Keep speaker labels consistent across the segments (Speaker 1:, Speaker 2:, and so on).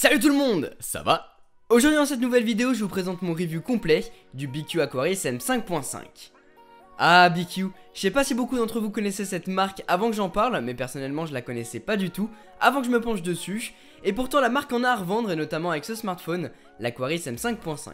Speaker 1: Salut tout le monde, ça va? Aujourd'hui dans cette nouvelle vidéo, je vous présente mon review complet du BQ Aquaris M5.5. Ah BQ, je sais pas si beaucoup d'entre vous connaissaient cette marque avant que j'en parle, mais personnellement je la connaissais pas du tout avant que je me penche dessus, et pourtant la marque en a à revendre et notamment avec ce smartphone, l'Aquaris M5.5.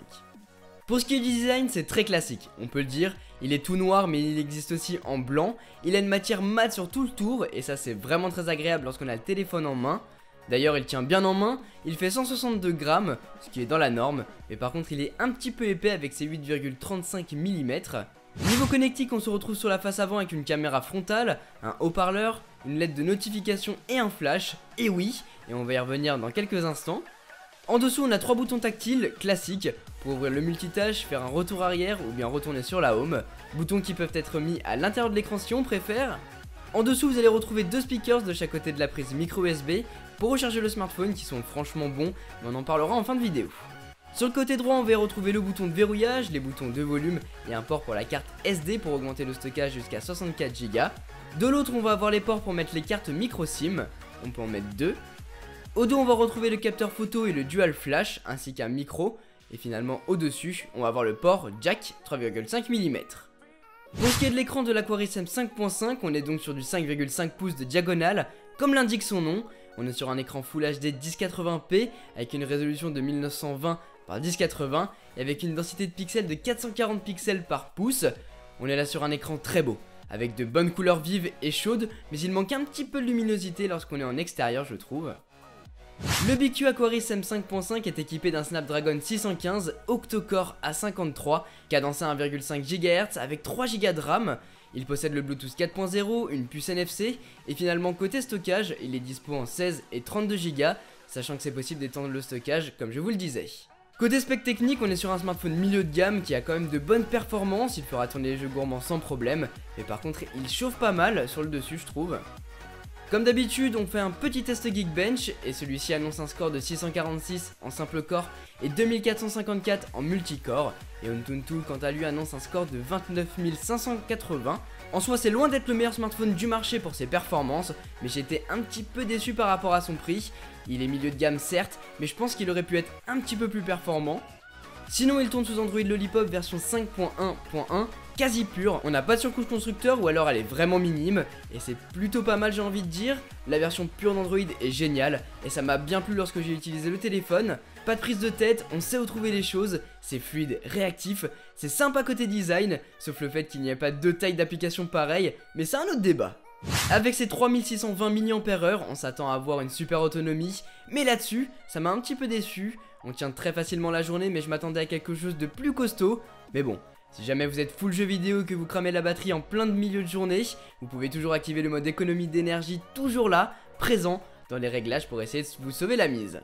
Speaker 1: Pour ce qui est du design, c'est très classique, on peut le dire, il est tout noir mais il existe aussi en blanc, il a une matière mate sur tout le tour et ça c'est vraiment très agréable lorsqu'on a le téléphone en main. D'ailleurs il tient bien en main, il fait 162 grammes, ce qui est dans la norme, mais par contre il est un petit peu épais avec ses 8,35 mm. Niveau connectique, on se retrouve sur la face avant avec une caméra frontale, un haut-parleur, une LED de notification et un flash, et oui, et on va y revenir dans quelques instants. En dessous on a 3 boutons tactiles classiques pour ouvrir le multitâche, faire un retour arrière ou bien retourner sur la home, boutons qui peuvent être mis à l'intérieur de l'écran si on préfère. En dessous vous allez retrouver 2 speakers de chaque côté de la prise micro USB pour recharger le smartphone qui sont franchement bons, mais on en parlera en fin de vidéo. Sur le côté droit on va retrouver le bouton de verrouillage, les boutons de volume et un port pour la carte SD pour augmenter le stockage jusqu'à 64 Go. De l'autre on va avoir les ports pour mettre les cartes micro SIM, on peut en mettre 2. Au dos on va retrouver le capteur photo et le dual flash ainsi qu'un micro. Et finalement au dessus on va avoir le port jack 3,5 mm. Pour ce qui est de l'écran de l'Aquaris M5.5, on est donc sur du 5,5 pouces de diagonale comme l'indique son nom. On est sur un écran Full HD 1080p avec une résolution de 1920 par 1080 et avec une densité de pixels de 440 pixels par pouce. On est là sur un écran très beau avec de bonnes couleurs vives et chaudes, mais il manque un petit peu de luminosité lorsqu'on est en extérieur je trouve. Le BQ Aquaris M5.5 est équipé d'un Snapdragon 615 octa-core A53 cadencé à 1,5 GHz avec 3 Go de RAM. Il possède le Bluetooth 4.0, une puce NFC et finalement côté stockage, il est dispo en 16 et 32 Go, sachant que c'est possible d'étendre le stockage comme je vous le disais. Côté spec technique, on est sur un smartphone milieu de gamme qui a quand même de bonnes performances, il fera tourner les jeux gourmands sans problème, mais par contre il chauffe pas mal sur le dessus je trouve. Comme d'habitude, on fait un petit test Geekbench et celui-ci annonce un score de 646 en simple core et 2454 en multicore. Et Antutu quant à lui annonce un score de 29 580. En soi c'est loin d'être le meilleur smartphone du marché pour ses performances, mais j'ai été un petit peu déçu par rapport à son prix. Il est milieu de gamme certes, mais je pense qu'il aurait pu être un petit peu plus performant. Sinon il tourne sous Android Lollipop version 5.1.1 quasi pure, on n'a pas de surcouche constructeur ou alors elle est vraiment minime et c'est plutôt pas mal j'ai envie de dire. La version pure d'Android est géniale et ça m'a bien plu lorsque j'ai utilisé le téléphone. Pas de prise de tête, on sait où trouver les choses, c'est fluide, réactif, c'est sympa côté design, sauf le fait qu'il n'y ait pas deux tailles d'application pareilles, mais c'est un autre débat. Avec ses 3620 mAh, on s'attend à avoir une super autonomie, mais là-dessus, ça m'a un petit peu déçu. On tient très facilement la journée, mais je m'attendais à quelque chose de plus costaud. Mais bon, si jamais vous êtes full jeu vidéo et que vous cramez la batterie en plein de milieu de journée, vous pouvez toujours activer le mode économie d'énergie, toujours là, présent dans les réglages pour essayer de vous sauver la mise.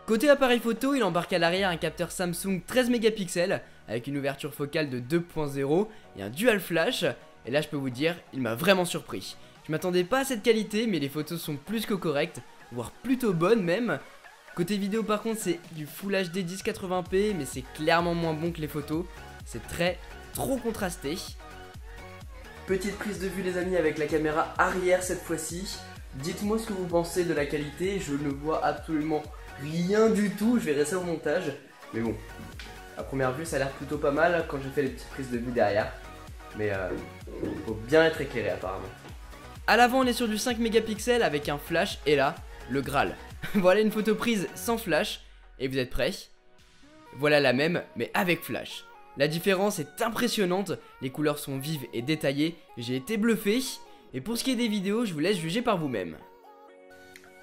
Speaker 1: Côté appareil photo, il embarque à l'arrière un capteur Samsung 13 mégapixels avec une ouverture focale de 2.0 et un dual flash. Et là je peux vous dire, il m'a vraiment surpris. Je m'attendais pas à cette qualité, mais les photos sont plus que correctes, voire plutôt bonnes même. Côté vidéo par contre c'est du Full HD 1080p, mais c'est clairement moins bon que les photos. C'est trop contrasté. Petite prise de vue les amis avec la caméra arrière cette fois-ci. Dites-moi ce que vous pensez de la qualité, je ne vois absolument rien du tout, je verrai ça au montage. Mais bon, à première vue ça a l'air plutôt pas mal quand j'ai fait les petites prises de vue derrière. Mais il faut bien être éclairé apparemment. A l'avant on est sur du 5 mégapixels avec un flash et là, le Graal. Voilà une photo prise sans flash et vous êtes prêts? Voilà la même mais avec flash. La différence est impressionnante, les couleurs sont vives et détaillées, j'ai été bluffé. Et pour ce qui est des vidéos, je vous laisse juger par vous-même.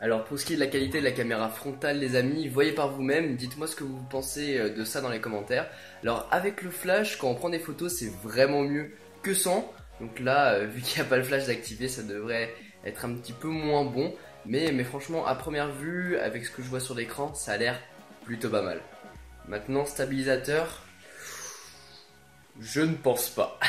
Speaker 1: Alors pour ce qui est de la qualité de la caméra frontale les amis, voyez par vous-même, dites-moi ce que vous pensez de ça dans les commentaires. Alors avec le flash, quand on prend des photos c'est vraiment mieux que sans. Donc là, vu qu'il n'y a pas le flash d'activer, ça devrait être un petit peu moins bon. Mais franchement, à première vue, avec ce que je vois sur l'écran, ça a l'air plutôt pas mal. Maintenant, stabilisateur, je ne pense pas.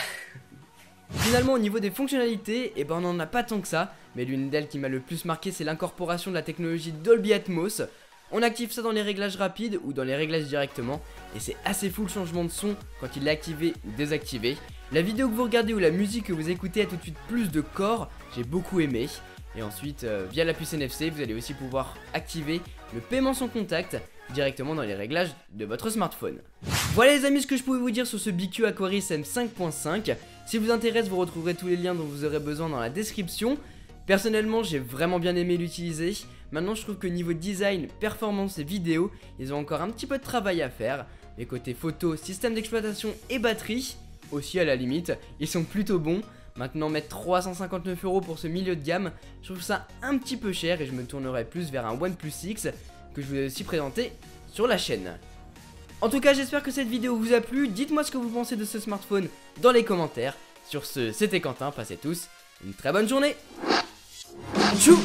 Speaker 1: Finalement, au niveau des fonctionnalités, on n'en a pas tant que ça. Mais l'une d'elles qui m'a le plus marqué, c'est l'incorporation de la technologie Dolby Atmos. On active ça dans les réglages rapides ou dans les réglages directement. Et c'est assez fou le changement de son quand il est activé ou désactivé. La vidéo que vous regardez ou la musique que vous écoutez a tout de suite plus de corps, j'ai beaucoup aimé. Et ensuite, via la puce NFC, vous allez aussi pouvoir activer le paiement sans contact directement dans les réglages de votre smartphone. Voilà les amis ce que je pouvais vous dire sur ce BQ Aquaris M5.5. Si vous intéresse, vous retrouverez tous les liens dont vous aurez besoin dans la description. Personnellement, j'ai vraiment bien aimé l'utiliser. Maintenant, je trouve que niveau design, performance et vidéo, ils ont encore un petit peu de travail à faire. Mais côté photo, système d'exploitation et batterie, aussi à la limite, ils sont plutôt bons. Maintenant, mettre 359 € pour ce milieu de gamme, je trouve ça un petit peu cher et je me tournerai plus vers un OnePlus 6 que je vous ai aussi présenté sur la chaîne. En tout cas, j'espère que cette vidéo vous a plu. Dites-moi ce que vous pensez de ce smartphone dans les commentaires. Sur ce, c'était Quentin, passez tous une très bonne journée. Tchou!